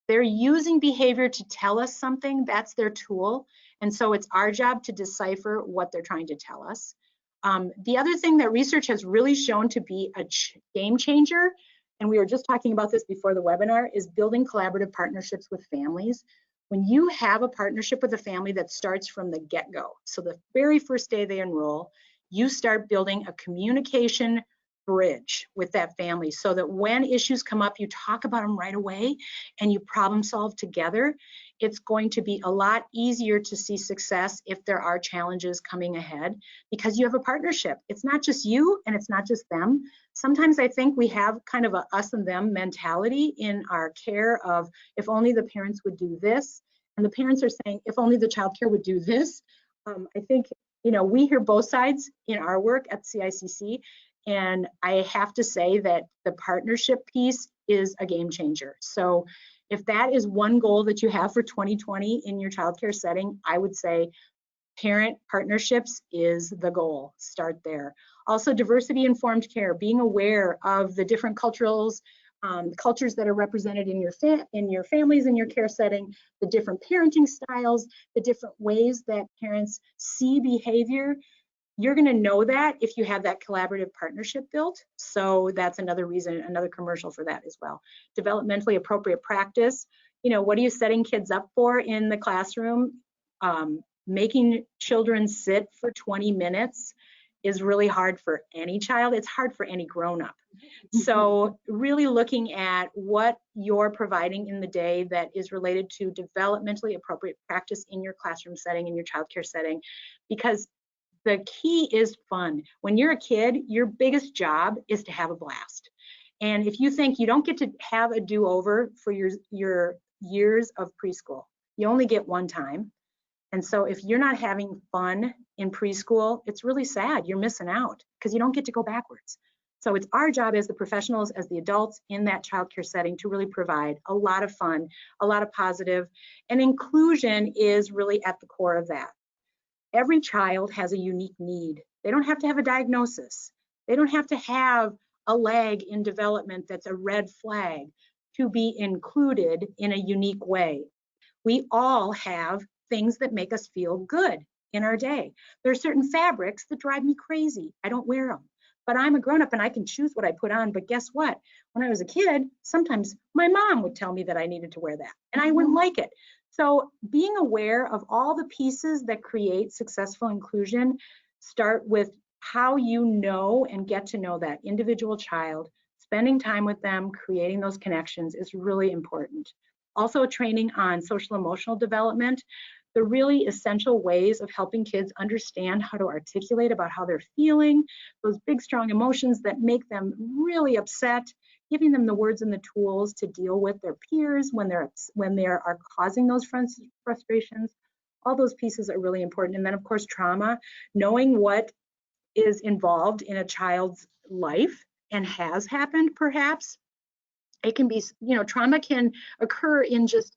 They're using behavior to tell us something. That's their tool. And so it's our job to decipher what they're trying to tell us. The other thing that research has really shown to be a game changer, and we were just talking about this before the webinar, is building collaborative partnerships with families. When you have a partnership with a family that starts from the get-go, so the very first day they enroll, you start building a communication bridge with that family so that when issues come up, you talk about them right away and you problem solve together. It's going to be a lot easier to see success if there are challenges coming ahead because you have a partnership. It's not just you and it's not just them. Sometimes I think we have kind of a us and them mentality in our care of if only the parents would do this, and the parents are saying if only the child care would do this. I think we hear both sides in our work at CICC. And I have to say that the partnership piece is a game changer. So if that is one goal that you have for 2020 in your childcare setting, I would say parent partnerships is the goal. Start there. Also, diversity informed care, being aware of the different cultures that are represented in your families, in your care setting, the different parenting styles, the different ways that parents see behavior. You're going to know that if you have that collaborative partnership built. So that's another reason, another commercial for that as well. Developmentally appropriate practice. What are you setting kids up for in the classroom? Making children sit for 20 minutes is really hard for any child. It's hard for any grown-up. So really looking at what you're providing in the day that is related to developmentally appropriate practice in your classroom setting, in your childcare setting, because the key is fun. When you're a kid, your biggest job is to have a blast. And if you think you don't get to have a do-over for your years of preschool. You only get one time. And so if you're not having fun in preschool, it's really sad. You're missing out because you don't get to go backwards. So it's our job as the professionals, as the adults in that childcare setting, to really provide a lot of fun, a lot of positive, and inclusion is really at the core of that. Every child has a unique need. They don't have to have a diagnosis. They don't have to have a lag in development that's a red flag to be included in a unique way. We all have things that make us feel good in our day. There are certain fabrics that drive me crazy. I don't wear them, but I'm a grown-up and I can choose what I put on. But guess what? When I was a kid, sometimes my mom would tell me that I needed to wear that and I wouldn't like it. So being aware of all the pieces that create successful inclusion start with how you know and get to know that individual child. Spending time with them, creating those connections is really important. Also training on social emotional development, the really essential ways of helping kids understand how to articulate about how they're feeling, those big strong emotions that make them really upset, giving them the words and the tools to deal with their peers when they are causing those frustrations. All those pieces are really important. And then of course trauma, knowing what is involved in a child's life and has happened perhaps. It can be, trauma can occur in just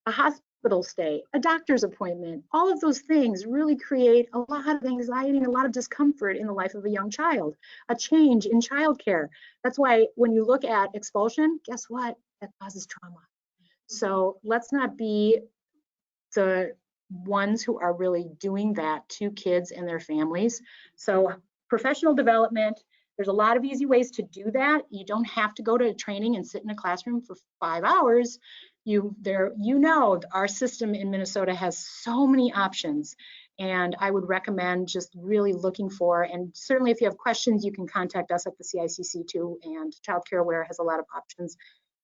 a hospital stay, a doctor's appointment. All of those things really create a lot of anxiety and a lot of discomfort in the life of a young child. A change in childcare. That's why when you look at expulsion, guess what? That causes trauma. So let's not be the ones who are really doing that to kids and their families. So professional development, there's a lot of easy ways to do that. You don't have to go to training and sit in a classroom for 5 hours. Our system in Minnesota has so many options, and I would recommend just really looking for, and certainly if you have questions, you can contact us at the CICC too, and Child Care Aware has a lot of options,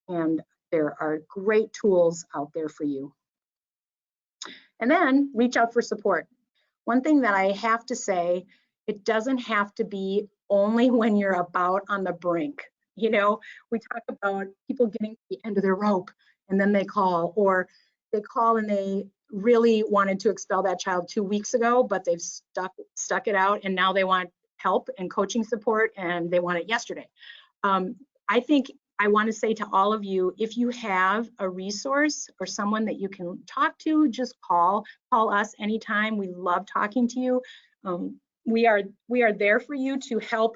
and there are great tools out there for you. And then reach out for support. One thing that I have to say, it doesn't have to be only when you're about on the brink. We talk about people getting to the end of their rope and then they call, or they call and they really wanted to expel that child 2 weeks ago, but they've stuck it out and now they want help and coaching support and they want it yesterday. I think I want to say to all of you, if you have a resource or someone that you can talk to, just call us anytime. We love talking to you. We are there for you to help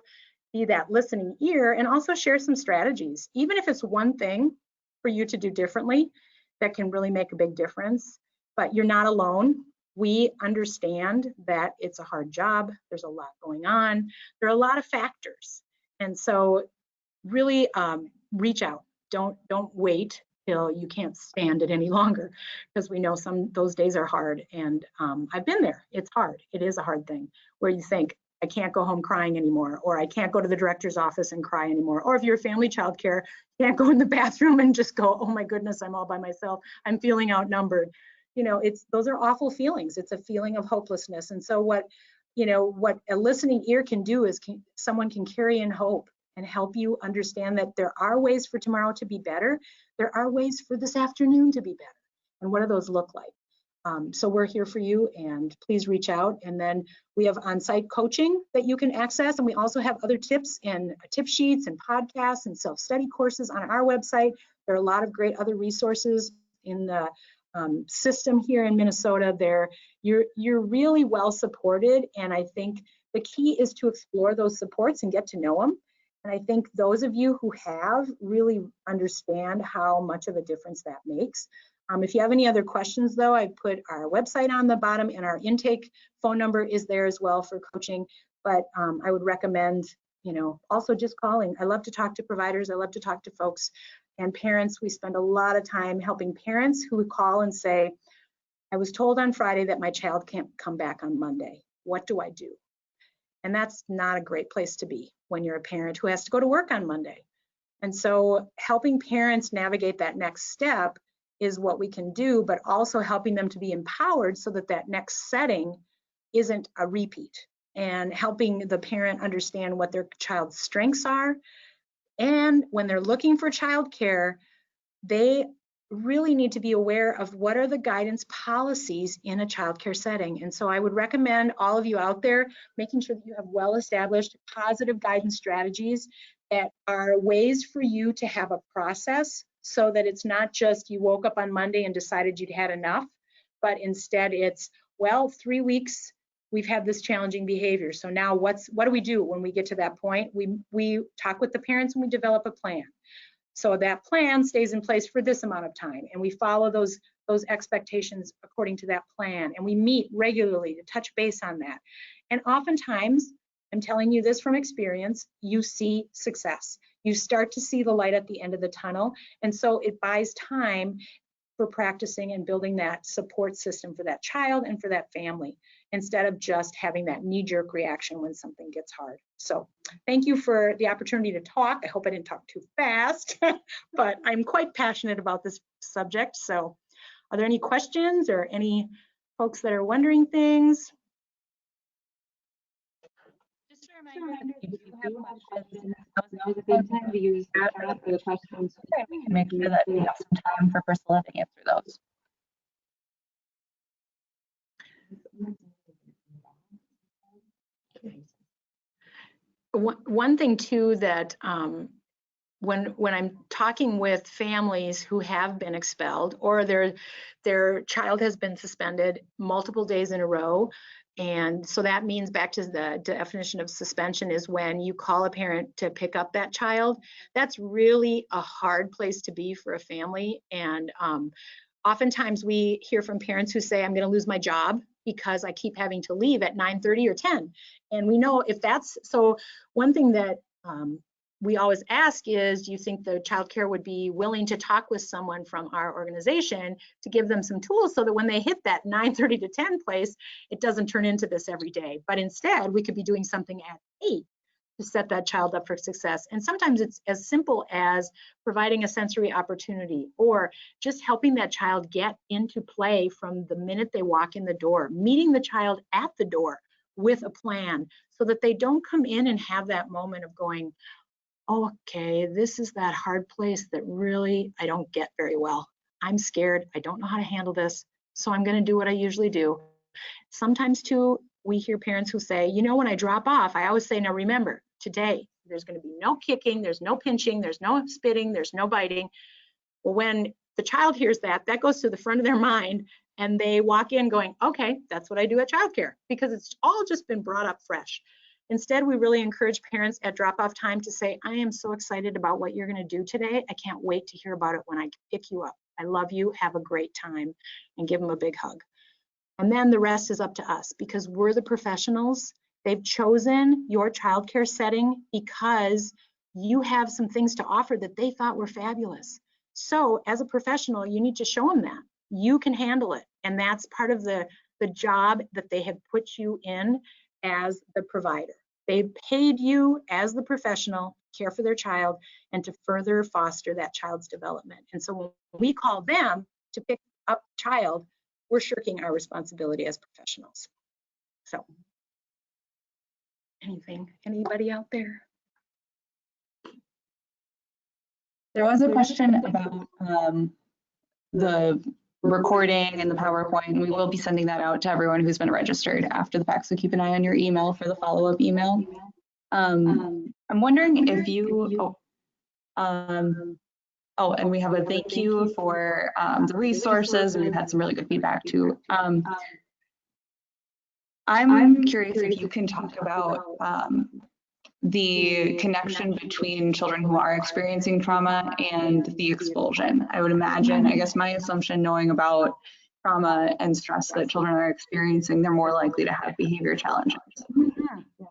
be that listening ear and also share some strategies, even if it's one thing for you to do differently that can really make a big difference. But you're not alone. We understand that it's a hard job. There's a lot going on. There are a lot of factors. And so really reach out. Don't wait till you can't stand it any longer, because we know those days are hard. And I've been there. It's hard. It is a hard thing where you think, I can't go home crying anymore, or I can't go to the director's office and cry anymore. Or if you're family childcare, you can't go in the bathroom and just go, oh my goodness, I'm all by myself. I'm feeling outnumbered. Those are awful feelings. It's a feeling of hopelessness. And so what a listening ear can do is someone can carry in hope and help you understand that there are ways for tomorrow to be better. There are ways for this afternoon to be better. And what do those look like? So we're here for you, and please reach out. And then we have on-site coaching that you can access. And we also have other tips and tip sheets and podcasts and self-study courses on our website. There are a lot of great other resources in the system here in Minnesota. You're really well supported. And I think the key is to explore those supports and get to know them. And I think those of you who have really understand how much of a difference that makes. If you have any other questions, though, I put our website on the bottom, and our intake phone number is there as well for coaching. But I would recommend, also just calling. I love to talk to providers. I love to talk to folks and parents. We spend a lot of time helping parents who would call and say, I was told on Friday that my child can't come back on Monday. What do I do? And that's not a great place to be when you're a parent who has to go to work on Monday. And so helping parents navigate that next step is what we can do, but also helping them to be empowered so that that next setting isn't a repeat, and helping the parent understand what their child's strengths are. And when they're looking for childcare, they really need to be aware of what are the guidance policies in a childcare setting. And so I would recommend all of you out there making sure that you have well-established positive guidance strategies that are ways for you to have a process, so that it's not just you woke up on Monday and decided you'd had enough, but instead it's, well, 3 weeks, we've had this challenging behavior. So now what do we do when we get to that point? We talk with the parents and we develop a plan. So that plan stays in place for this amount of time, and we follow those expectations according to that plan, and we meet regularly to touch base on that. And oftentimes, I'm telling you this from experience, you see success. You start to see the light at the end of the tunnel, and so it buys time for practicing and building that support system for that child and for that family, instead of just having that knee-jerk reaction when something gets hard. So thank you for the opportunity to talk. I hope I didn't talk too fast, but I'm quite passionate about this subject. So are there any questions or any folks that are wondering things? Just a reminder, if you have questions, now is a good time to use the chat for the questions. And we can make sure that we have some time for Priscilla to answer those. One thing too that when I'm talking with families who have been expelled, or their child has been suspended multiple days in a row, and so that means, back to the definition of suspension, is when you call a parent to pick up that child. That's really a hard place to be for a family. And oftentimes we hear from parents who say, I'm going to lose my job because I keep having to leave at 9:30 or 10. And we know if that's, so one thing that we always ask is, do you think the child care would be willing to talk with someone from our organization to give them some tools so that when they hit that 9:30 to 10 place, it doesn't turn into this every day. But instead, we could be doing something at 8 to set that child up for success. And sometimes it's as simple as providing a sensory opportunity, or just helping that child get into play from the minute they walk in the door, meeting the child at the door with a plan, so that they don't come in and have that moment of going, okay, this is that hard place that really I don't get very well. I'm scared. I don't know how to handle this, so I'm going to do what I usually do. Sometimes too, we hear parents who say, you know, when I drop off, I always say, now remember, today there's going to be no kicking, there's no pinching, there's no spitting, there's no biting. Well, when the child hears that, that goes to the front of their mind, and they walk in going, okay, that's what I do at childcare, because it's all just been brought up fresh. Instead, we really encourage parents at drop-off time to say, I am so excited about what you're going to do today. I can't wait to hear about it when I pick you up. I love you. Have a great time, and give them a big hug. And then the rest is up to us, because we're the professionals. They've chosen your childcare setting because you have some things to offer that they thought were fabulous. So as a professional, you need to show them that you can handle it. And that's part of the job that they have put you in as the provider. They paid you as the professional to care for their child and to further foster that child's development. And so when we call them to pick up child, we're shirking our responsibility as professionals. So anybody out there? There was a question about the recording and the PowerPoint. We will be sending that out to everyone who's been registered after the fact, so keep an eye on your email for the follow-up email. I'm wondering if you, oh, and we have a thank you for the resources, and we've had some really good feedback too. I'm curious if you can talk about the connection between children who are experiencing trauma and the expulsion. I would imagine, I guess my assumption, knowing about trauma and stress that children are experiencing, they're more likely to have behavior challenges.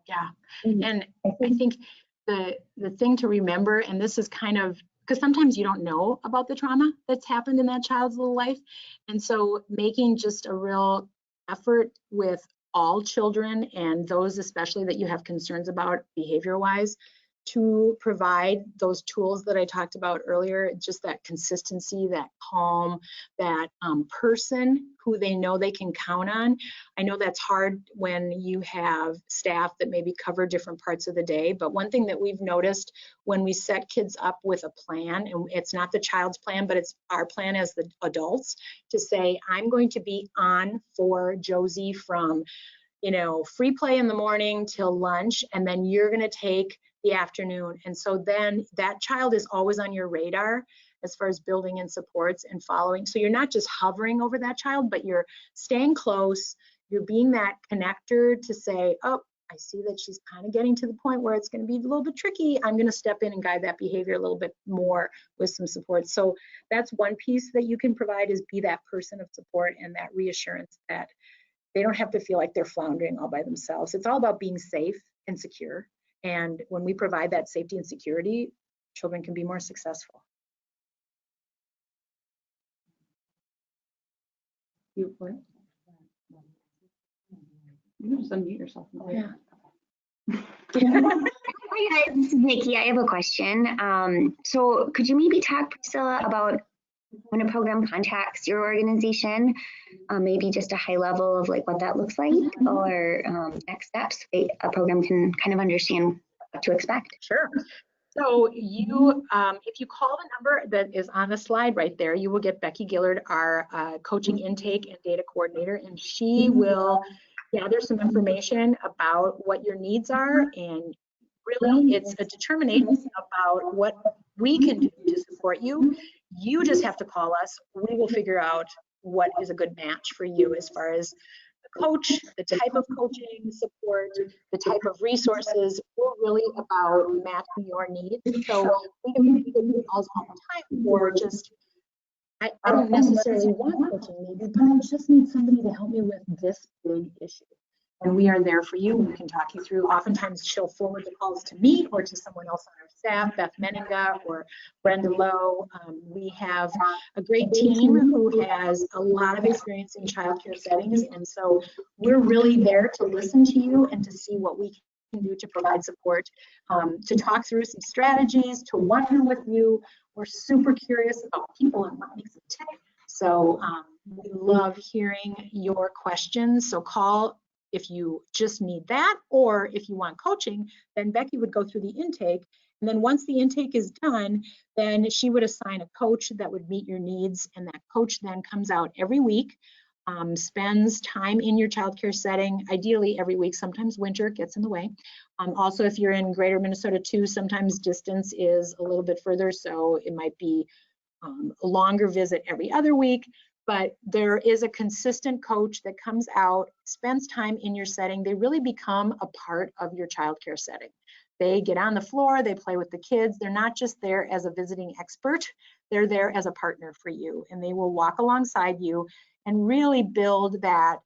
Yeah, and I think the thing to remember, and this is kind of, because sometimes you don't know about the trauma that's happened in that child's little life, and so making just a real effort with all children, and those especially that you have concerns about behavior-wise, to provide those tools that I talked about earlier, just that consistency, that calm, that person who they know they can count on. I know that's hard when you have staff that maybe cover different parts of the day, but one thing that we've noticed when we set kids up with a plan, and it's not the child's plan, but it's our plan as the adults, to say, I'm going to be on for Josie from free play in the morning till lunch, and then you're going to take the afternoon. And so then that child is always on your radar as far as building in supports and following. So you're not just hovering over that child, but you're staying close. You're being that connector to say, oh, I see that she's kind of getting to the point where it's going to be a little bit tricky. I'm going to step in and guide that behavior a little bit more with some support. So that's one piece that you can provide, is be that person of support and that reassurance that they don't have to feel like they're floundering all by themselves. It's all about being safe and secure. And when we provide that safety and security, children can be more successful. You just unmute yourself. Oh, yeah. Hi guys, this is Nikki. I have a question. So could you maybe talk, Priscilla, about when a program contacts your organization, maybe just a high level of like what that looks like, or next steps, a program can kind of understand what to expect? Sure. So you, if you call the number that is on the slide right there, you will get Becky Gillard, our coaching intake and data coordinator, and she will gather some information about what your needs are, and really it's a determination about what we can do to support you. You just have to call us. We will figure out what is a good match for you as far as the coach, the type of coaching support, the type of resources. We're really about matching your needs. So we can get calls all the time, or just, I don't necessarily want coaching maybe, but I just need somebody to help me with this big issue. And we are there for you. We can talk you through. Oftentimes she'll forward the calls to me or to someone else on our staff, Beth Meninga or Brenda Lowe. We have a great team who has a lot of experience in childcare settings. And so we're really there to listen to you and to see what we can do to provide support, to talk through some strategies, to wonder with you. We're super curious about people and what makes them tick. So we love hearing your questions. So call if you just need that, or if you want coaching, then Becky would go through the intake. And then once the intake is done, then she would assign a coach that would meet your needs. And that coach then comes out every week, spends time in your childcare setting, ideally every week. Sometimes winter gets in the way. Also, if you're in greater Minnesota too, sometimes distance is a little bit further. So it might be a longer visit every other week. But there is a consistent coach that comes out, spends time in your setting. They really become a part of your childcare setting. They get on the floor, they play with the kids. They're not just there as a visiting expert, they're there as a partner for you. And they will walk alongside you and really build that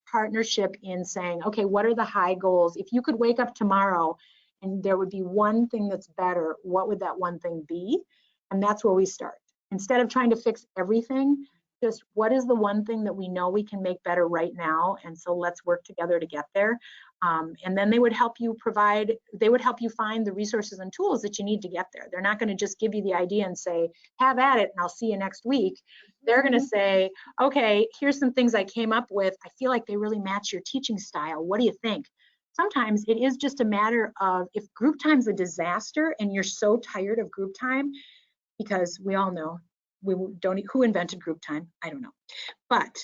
partnership in saying, okay, what are the high goals? If you could wake up tomorrow and there would be one thing that's better, what would that one thing be? And that's where we start. Instead of trying to fix everything, just what is the one thing that we know we can make better right now? And so let's work together to get there. And then they would help you find the resources and tools that you need to get there. They're not going to just give you the idea and say, have at it and I'll see you next week. They're going to say, okay, here's some things I came up with. I feel like they really match your teaching style. What do you think? Sometimes it is just a matter of, if group time's a disaster and you're so tired of group time, because we all know, who invented group time? I don't know. But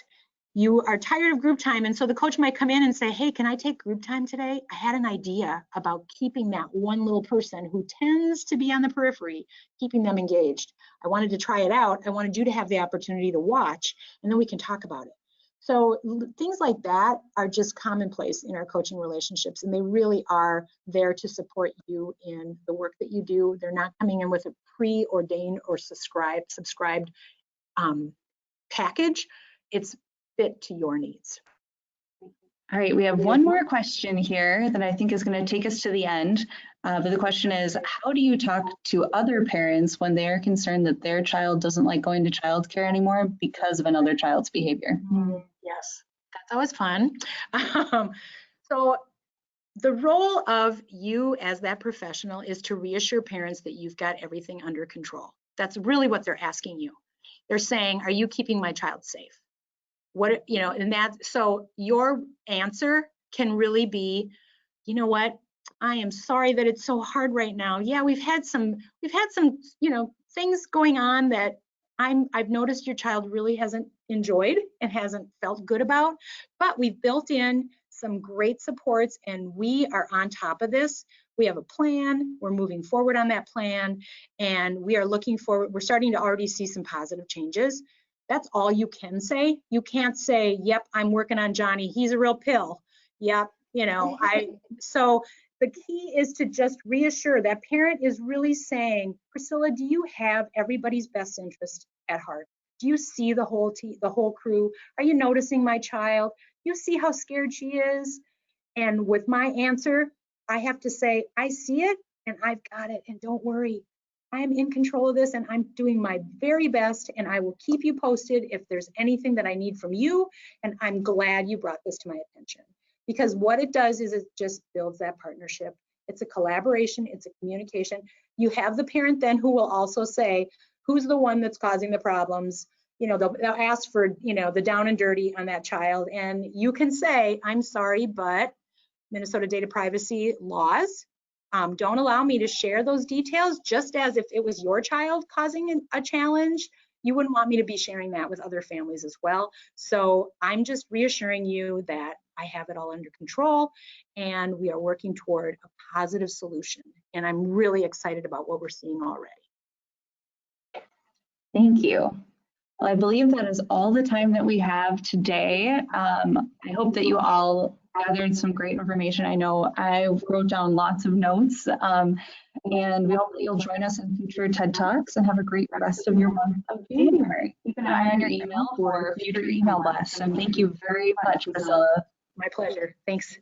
you are tired of group time, and so the coach might come in and say, hey, can I take group time today? I had an idea about keeping that one little person who tends to be on the periphery, keeping them engaged. I wanted to try it out. I wanted you to have the opportunity to watch, and then we can talk about it. So things like that are just commonplace in our coaching relationships, and they really are there to support you in the work that you do. They're not coming in with a preordained or subscribed package. It's fit to your needs. All right, we have one more question here that I think is going to take us to the end. But the question is, how do you talk to other parents when they are concerned that their child doesn't like going to childcare anymore because of another child's behavior? Yes, that's always fun. So The role of you as that professional is to reassure parents that you've got everything under control. That's really what they're asking you. They're saying, are you keeping my child safe? What, you know, and that, so your answer can really be, you know what, I am sorry that it's so hard right now. Yeah, we've had some, you know, things going on that I've noticed your child really hasn't enjoyed and hasn't felt good about, but we've built in some great supports and we are on top of this. We have a plan, we're moving forward on that plan, and we are looking forward, we're starting to already see some positive changes. That's all you can say. You can't say, yep, I'm working on Johnny, he's a real pill. Yep, you know, so the key is to just reassure that parent is really saying, Priscilla, do you have everybody's best interest at heart? Do you see the whole team, the whole crew? Are you noticing my child? You see how scared she is? And with my answer, I have to say, I see it and I've got it. And don't worry, I'm in control of this and I'm doing my very best and I will keep you posted if there's anything that I need from you. And I'm glad you brought this to my attention. Because what it does is it just builds that partnership. It's a collaboration, it's a communication. You have the parent then who will also say, who's the one that's causing the problems? You know, they'll ask for, you know, the down and dirty on that child. And you can say, I'm sorry, but Minnesota data privacy laws don't allow me to share those details, just as if it was your child causing a challenge. You wouldn't want me to be sharing that with other families as well. So I'm just reassuring you that I have it all under control and we are working toward a positive solution. And I'm really excited about what we're seeing already. Thank you. Well, I believe that is all the time that we have today. I hope that you all gathered some great information. I know I wrote down lots of notes, and we hope that you'll join us in future TED Talks and have a great rest of your month of January. Keep an eye on your email for future email blasts. And thank you very much, Priscilla. My pleasure. Thanks.